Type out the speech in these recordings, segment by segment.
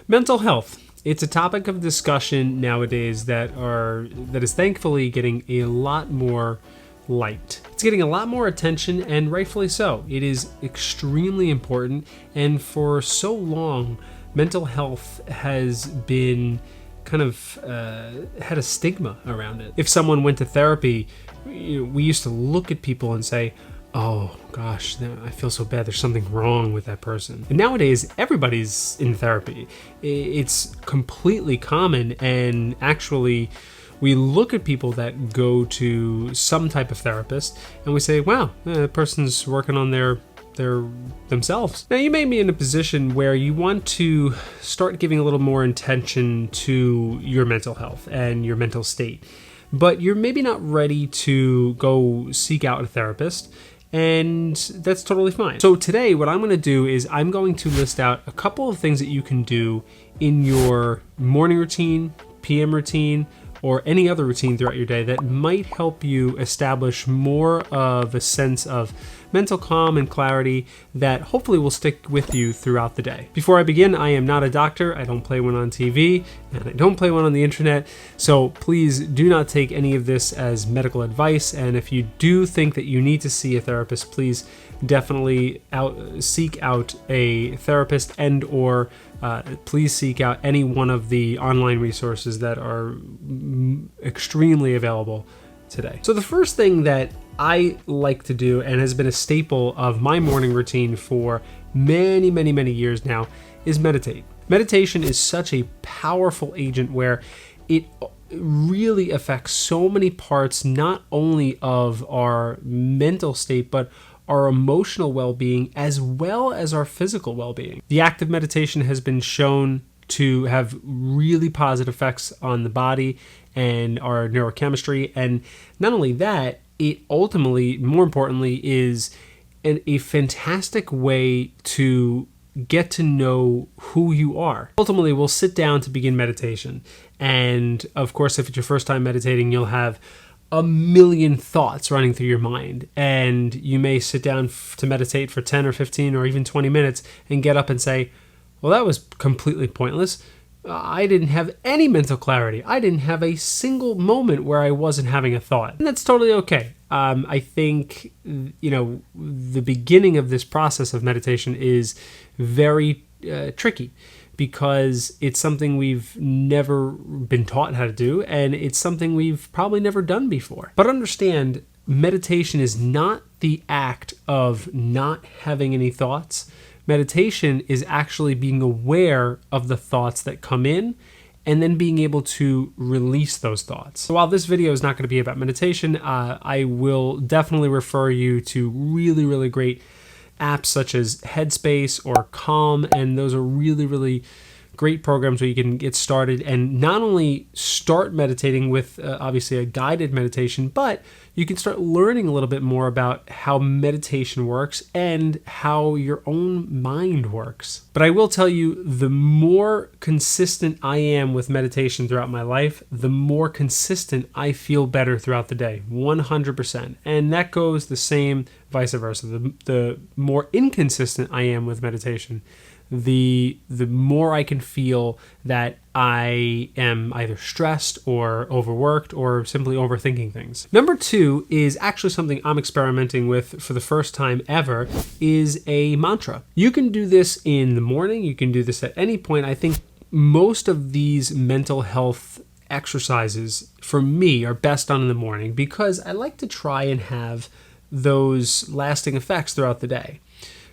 Mental health. It's a topic of discussion nowadays that is thankfully getting a lot more light. It's getting a lot more attention, and rightfully so. It is extremely important, and for so long, mental health has been kind of had a stigma around it. If someone went to therapy, we used to look at people and say, oh gosh, I feel so bad, there's something wrong with that person. And nowadays, everybody's in therapy. It's completely common, and actually, we look at people that go to some type of therapist and we say, wow, that person's working on their themselves. Now, you may be in a position where you want to start giving a little more attention to your mental health and your mental state, but you're maybe not ready to go seek out a therapist, and that's totally fine. So today, what I'm going to do is I'm going to list out a couple of things that you can do in your morning routine, PM routine, or any other routine throughout your day that might help you establish more of a sense of mental calm and clarity that hopefully will stick with you throughout the day. Before I begin, I am not a doctor. I don't play one on TV, and I don't play one on the internet. So please do not take any of this as medical advice. And if you do think that you need to see a therapist, please definitely seek out a therapist, and or please seek out any one of the online resources that are extremely available today. So the first thing that I like to do, and has been a staple of my morning routine for many, many, many years now, is meditate. Meditation is such a powerful agent where it really affects so many parts, not only of our mental state, but our emotional well-being as well as our physical well-being. The act of meditation has been shown to have really positive effects on the body and our neurochemistry. And not only that, it ultimately, more importantly, is a fantastic way to get to know who you are. Ultimately, we'll sit down to begin meditation. And of course, if it's your first time meditating, you'll have a million thoughts running through your mind. And you may sit down to meditate for 10 or 15 or even 20 minutes and get up and say, well, that was completely pointless. I didn't have any mental clarity. I didn't have a single moment where I wasn't having a thought. And that's totally okay. I think, the beginning of this process of meditation is very tricky because it's something we've never been taught how to do, and it's something we've probably never done before. But understand, meditation is not the act of not having any thoughts. Meditation is actually being aware of the thoughts that come in and then being able to release those thoughts. So while this video is not going to be about meditation, I will definitely refer you to really, really great apps such as Headspace or Calm, and those are really, really great programs where you can get started and not only start meditating with obviously a guided meditation, but you can start learning a little bit more about how meditation works and how your own mind works. But I will tell you, the more consistent I am with meditation throughout my life, the more consistent I feel better throughout the day, 100%. And that goes the same vice versa. The more inconsistent I am with meditation, the more I can feel that I am either stressed or overworked or simply overthinking things. Number 2 is actually something I'm experimenting with for the first time ever, is a mantra. You can do this in the morning. You can do this at any point. I think most of these mental health exercises for me are best done in the morning because I like to try and have those lasting effects throughout the day.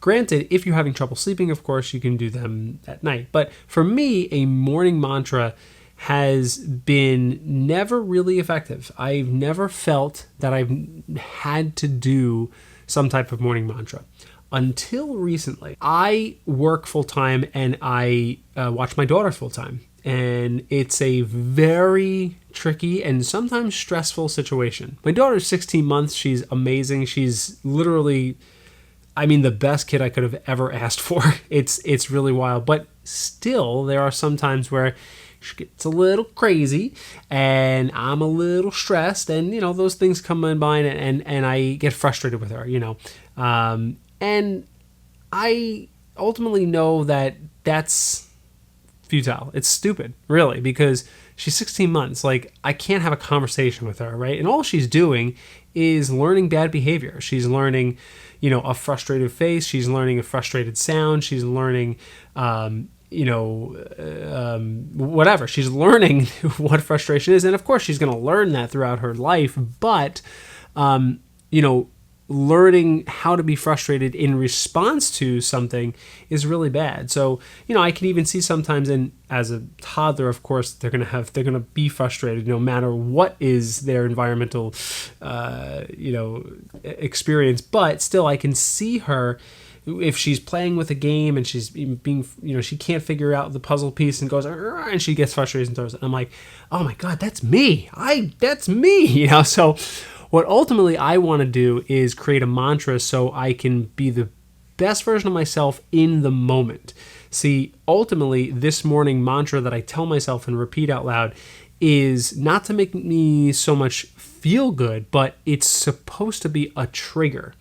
Granted, if you're having trouble sleeping, of course, you can do them at night. But for me, a morning mantra has been never really effective. I've never felt that I've had to do some type of morning mantra until recently. I work full-time and I watch my daughter full-time. And it's a very tricky and sometimes stressful situation. My daughter's 16 months. She's amazing. She's literally, the best kid I could have ever asked for. It's really wild. But still, there are some times where she gets a little crazy and I'm a little stressed, and, those things come in mind, and I get frustrated with her, and I ultimately know that that's futile. It's stupid, really, because she's 16 months. Like, I can't have a conversation with her, right? And all she's doing is learning bad behavior. She's learning, a frustrated face. She's learning a frustrated sound. She's learning, whatever. She's learning what frustration is. And of course, she's going to learn that throughout her life. But, learning how to be frustrated in response to something is really bad. So, I can even see sometimes, and as a toddler, of course, they're going to be frustrated no matter what is their environmental, experience. But still, I can see her if she's playing with a game and she's being, she can't figure out the puzzle piece and goes, and she gets frustrated and throws it. I'm like, oh my God, that's me. That's me. So what ultimately I want to do is create a mantra so I can be the best version of myself in the moment. See, ultimately, this morning mantra that I tell myself and repeat out loud is not to make me so much feel good, but it's supposed to be a trigger.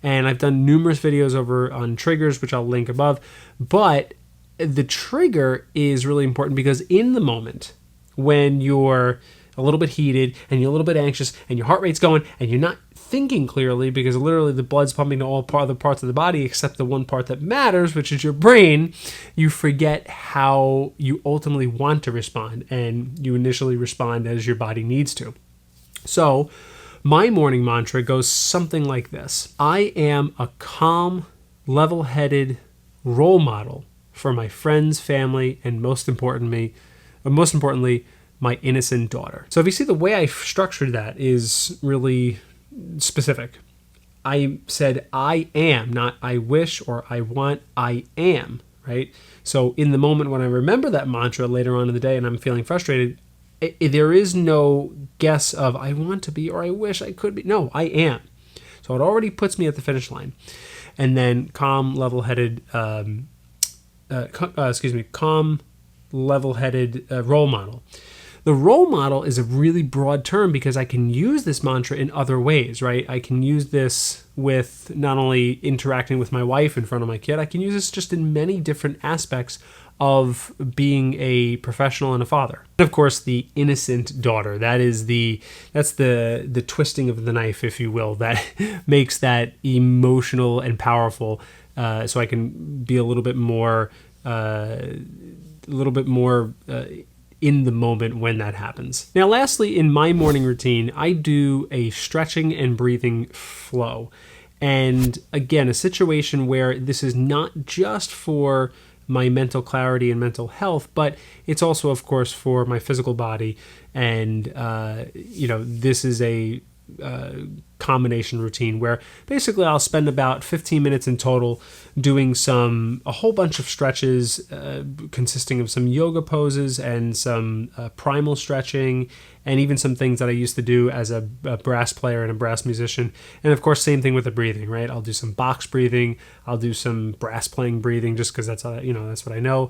And I've done numerous videos over on triggers, which I'll link above. But the trigger is really important because in the moment, when you're a little bit heated and you're a little bit anxious and your heart rate's going and you're not thinking clearly because literally the blood's pumping to all other parts of the body except the one part that matters, which is your brain, you forget how you ultimately want to respond, and you initially respond as your body needs to. So my morning mantra goes something like this. I am a calm, level-headed role model for my friends, family, and most importantly, my innocent daughter. So if you see, the way I structured that is really specific. I said I am, not I wish or I want, I am, right? So in the moment when I remember that mantra later on in the day and I'm feeling frustrated, there is no guess of I want to be or I wish I could be. No, I am. So it already puts me at the finish line. And then calm, level-headed, calm, level-headed role model. The role model is a really broad term because I can use this mantra in other ways, right? I can use this with not only interacting with my wife in front of my kid, I can use this just in many different aspects of being a professional and a father. And of course, the innocent daughter, that's the twisting of the knife, if you will, that makes that emotional and powerful, so I can be a little bit more in the moment when that happens. Now, lastly, in my morning routine, I do a stretching and breathing flow. And again, a situation where this is not just for my mental clarity and mental health, but it's also, of course, for my physical body. And, this is a combination routine where basically I'll spend about 15 minutes in total doing a whole bunch of stretches consisting of some yoga poses and some primal stretching and even some things that I used to do as a brass player and a brass musician. And of course, same thing with the breathing, right? I'll do some box breathing. I'll do some brass playing breathing just because that's what I know.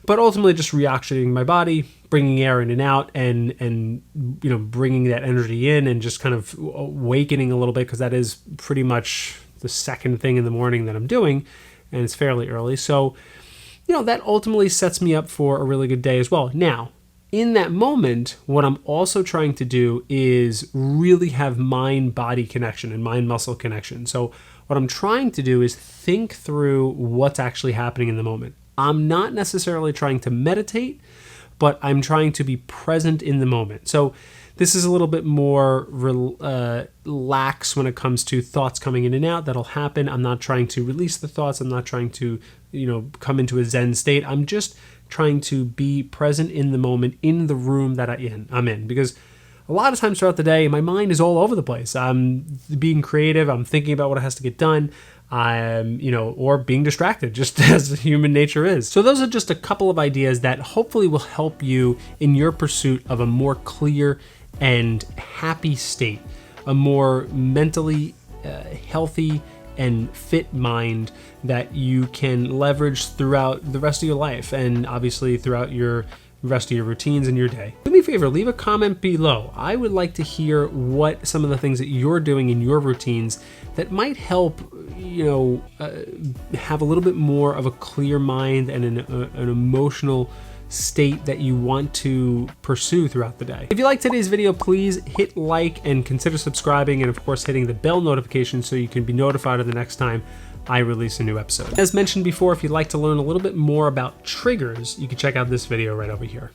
But ultimately just reoxygenating my body, bringing air in and out, and bringing that energy in and just kind of awakening a little bit, because that is pretty much the second thing in the morning that I'm doing, and it's fairly early. So, that ultimately sets me up for a really good day as well. Now, in that moment, what I'm also trying to do is really have mind-body connection and mind-muscle connection. So what I'm trying to do is think through what's actually happening in the moment. I'm not necessarily trying to meditate, but I'm trying to be present in the moment. So this is a little bit more lax when it comes to thoughts coming in and out. That'll happen. I'm not trying to release the thoughts. I'm not trying to, come into a Zen state. I'm just trying to be present in the moment, in the room that I'm in. Because a lot of times throughout the day, my mind is all over the place. I'm being creative. I'm thinking about what has to get done. I'm, or being distracted, just as human nature is. So those are just a couple of ideas that hopefully will help you in your pursuit of a more clear and happy state, a more mentally healthy and fit mind that you can leverage throughout the rest of your life and obviously throughout your rest of your routines in your day. Do me a favor, leave a comment below. I would like to hear what some of the things that you're doing in your routines that might help, have a little bit more of a clear mind and an emotional state that you want to pursue throughout the day. If you liked today's video, please hit like and consider subscribing, and of course hitting the bell notification so you can be notified of the next time I release a new episode. As mentioned before, if you'd like to learn a little bit more about triggers, you can check out this video right over here.